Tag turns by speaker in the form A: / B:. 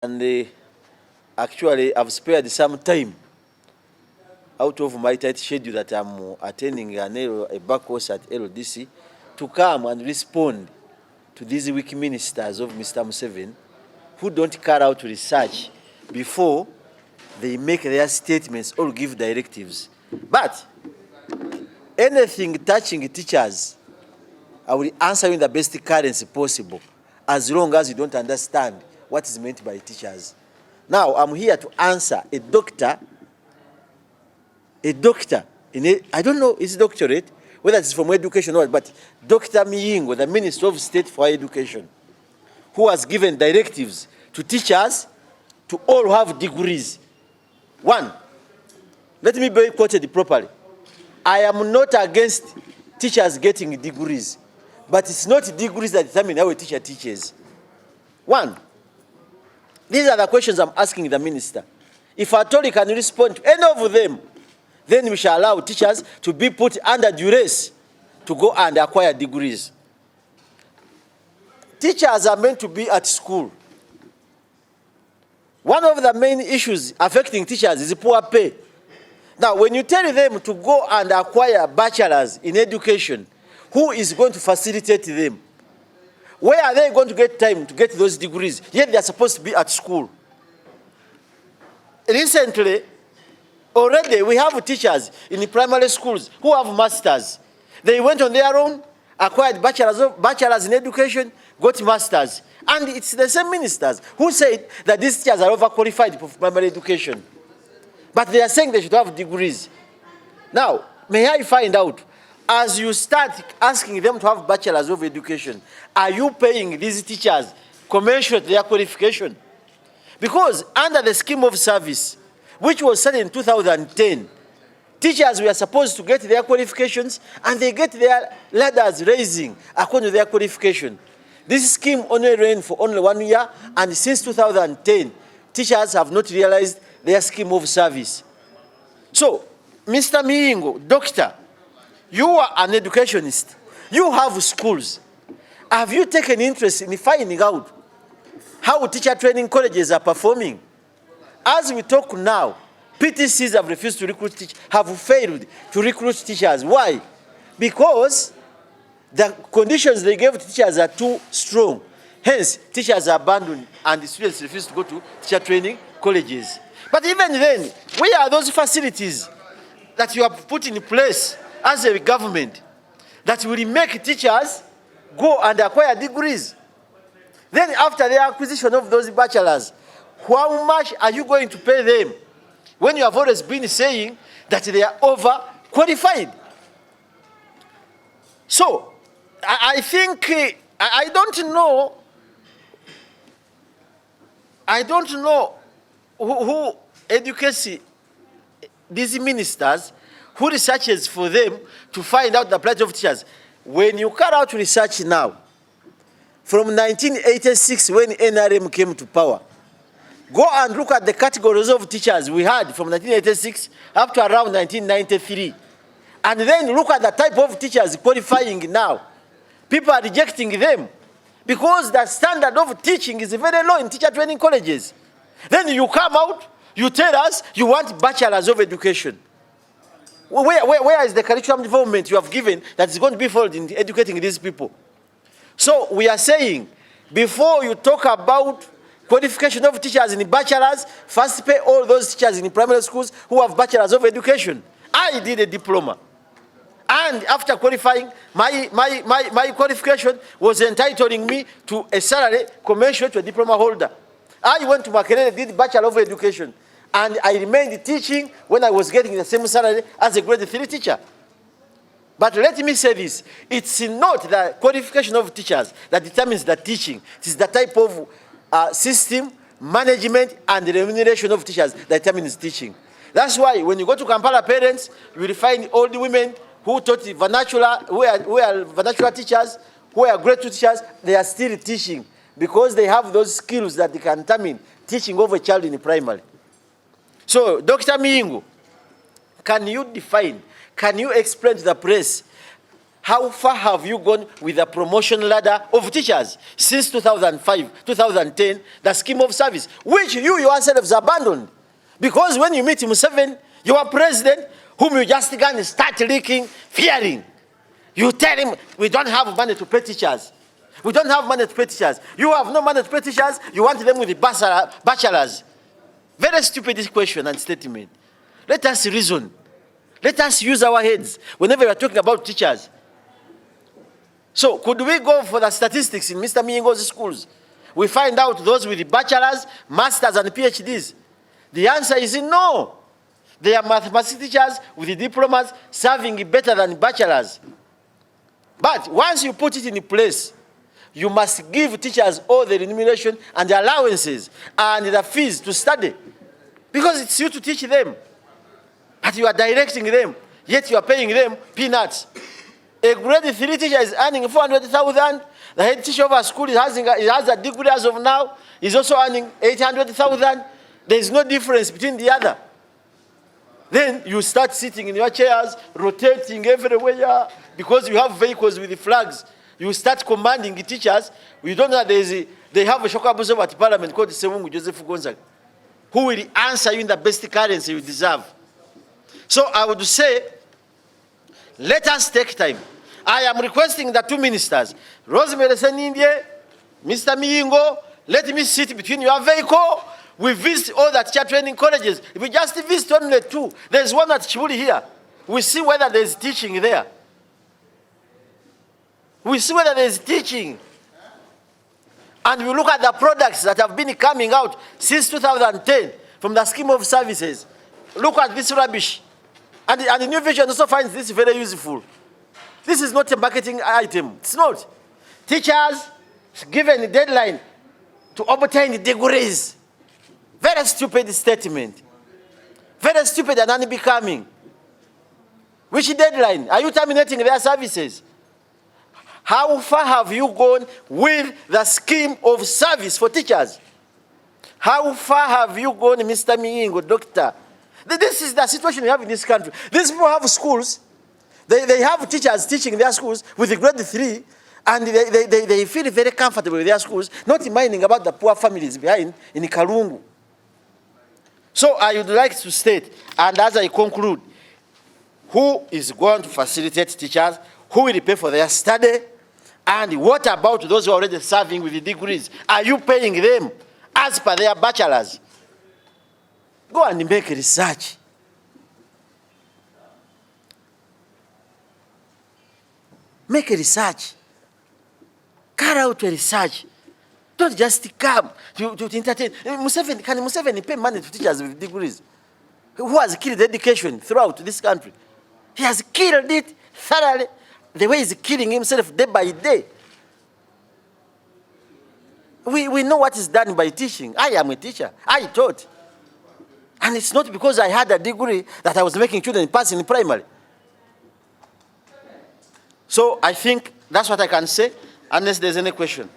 A: And actually I've spared some time out of my tight schedule that I'm attending a back course at LDC to come and respond to these weak ministers of Mr. Museveni who don't carry out research before they make their statements or give directives. But anything touching teachers, I will answer you in the best currency possible, as long as you don't understand what is meant by teachers. Now, I'm here to answer a doctor in a, I don't know his doctorate, whether it's from education or what, but Dr. Ssewungu, the Minister of State for Education, who has given directives to teachers to all have degrees. One, let me be quoted properly. I am not against teachers getting degrees, but it's not degrees that determine how a teacher teaches. One, these are the questions I'm asking the minister. If at all he can respond to any of them, then we shall allow teachers to be put under duress to go and acquire degrees. Teachers are meant to be at school. One of the main issues affecting teachers is poor pay. Now, when you tell them to go and acquire bachelors in education, who is going to facilitate them? Where are they going to get time to get those degrees? Yet they are supposed to be at school. Recently, already we have teachers in the primary schools who have masters. They went on their own, acquired bachelors in education, got masters. And it's the same ministers who said that these teachers are overqualified for primary education. But they are saying they should have degrees. Now, may I find out, as you start asking them to have bachelors of education, are you paying these teachers commensurate their qualification? Because under the scheme of service, which was set in 2010, teachers were supposed to get their qualifications and they get their ladders raising according to their qualification. This scheme only ran for only 1 year, and since 2010, teachers have not realized their scheme of service. So, Mr. Ssewungu, doctor, you are an educationist. You have schools. Have you taken interest in finding out how teacher training colleges are performing? As we talk now, PTCs have refused to recruit teachers, have failed to recruit teachers. Why? Because the conditions they gave to teachers are too strong. Hence, teachers are abandoned and the students refuse to go to teacher training colleges. But even then, where are those facilities that you have put in place as a government that will make teachers go and acquire degrees? Then after the acquisition of those bachelors, how much are you going to pay them when you have always been saying that they are overqualified? So, I think, I don't know who educates these ministers, who researches for them to find out the plight of teachers. When you carry out research now, from 1986 when NRM came to power, go and look at the categories of teachers we had from 1986 up to around 1993. And then look at the type of teachers qualifying now. People are rejecting them because the standard of teaching is very low in teacher training colleges. Then you come out, you tell us you want bachelors of education. Where is the curriculum development you have given that is going to be followed in educating these people? So we are saying, before you talk about qualification of teachers in bachelors, first pay all those teachers in primary schools who have bachelors of education. I did a diploma. And after qualifying, my qualification was entitling me to a salary commensurate to a diploma holder. I went to Makerere, did Bachelor of Education, and I remained teaching when I was getting the same salary as a grade 3 teacher. But let me say this, it's not the qualification of teachers that determines the teaching. It is the type of system, management, and remuneration of teachers that determines teaching. That's why when you go to Kampala parents, you will find old women who taught vernacular, who are vernacular teachers, who are grade 2 teachers, they are still teaching because they have those skills that they can determine teaching of a child in the primary. So, Dr. Ssewungu, can you define, can you explain to the press how far have you gone with the promotion ladder of teachers since 2005, 2010, the scheme of service, which you yourselves abandoned? Because when you meet Museveni, your president, whom you just can start leaking, fearing, you tell him, we don't have money to pay teachers. We don't have money to pay teachers. You have no money to pay teachers, you want them with the bachelors. Very stupid question and statement. Let us reason. Let us use our heads whenever we are talking about teachers. So could we go for the statistics in Mr. Miyingo's schools? We find out those with the bachelors, masters, and PhDs. The answer is no. They are mathematics teachers with the diplomas serving better than bachelors. But once you put it in place, you must give teachers all the remuneration and the allowances and the fees to study. Because it's you to teach them. But you are directing them, yet you are paying them peanuts. A grade 3 teacher is earning 400,000. The head teacher of our school has a degree as of now, is also earning 800,000. There is no difference between the other. Then you start sitting in your chairs, rotating everywhere, because you have vehicles with the flags. You start commanding the teachers. We don't know they have a shokabuzo at parliament called Ssewungu Joseph Gonzaga, who will answer you in the best currency you deserve. So I would say, let us take time. I am requesting the two ministers, Rosemary Senindye, Mr. Miyingo, let me sit between your vehicle. We visit all the teacher training colleges. If we just visit only two, there's one at Chibuli here. We see whether there's teaching there. We see whether there's teaching. And we look at the products that have been coming out since 2010 from the scheme of services. Look at this rubbish. And the New Vision also finds this very useful. This is not a marketing item. It's not. Teachers given a deadline to obtain degrees. Very stupid statement. Very stupid and unbecoming. Which deadline? Are you terminating their services? How far have you gone with the scheme of service for teachers? How far have you gone, Mr. Miyingo, doctor? This is the situation we have in this country. These people have schools. They have teachers teaching their schools with grade 3, and they feel very comfortable with their schools, not minding about the poor families behind in Kalungu. So I would like to state, and as I conclude, who is going to facilitate teachers? Who will pay for their study? And what about those who are already serving with the degrees? Are you paying them as per their bachelors? Go and make research. Make a research. Carry out a research. Don't just come to entertain. Can Museveni pay money to teachers with degrees? Who has killed education throughout this country? He has killed it thoroughly. The way he's killing himself day by day. We know what is done by teaching. I am a teacher. I taught. And it's not because I had a degree that I was making children pass in primary. So I think that's what I can say, unless there's any question.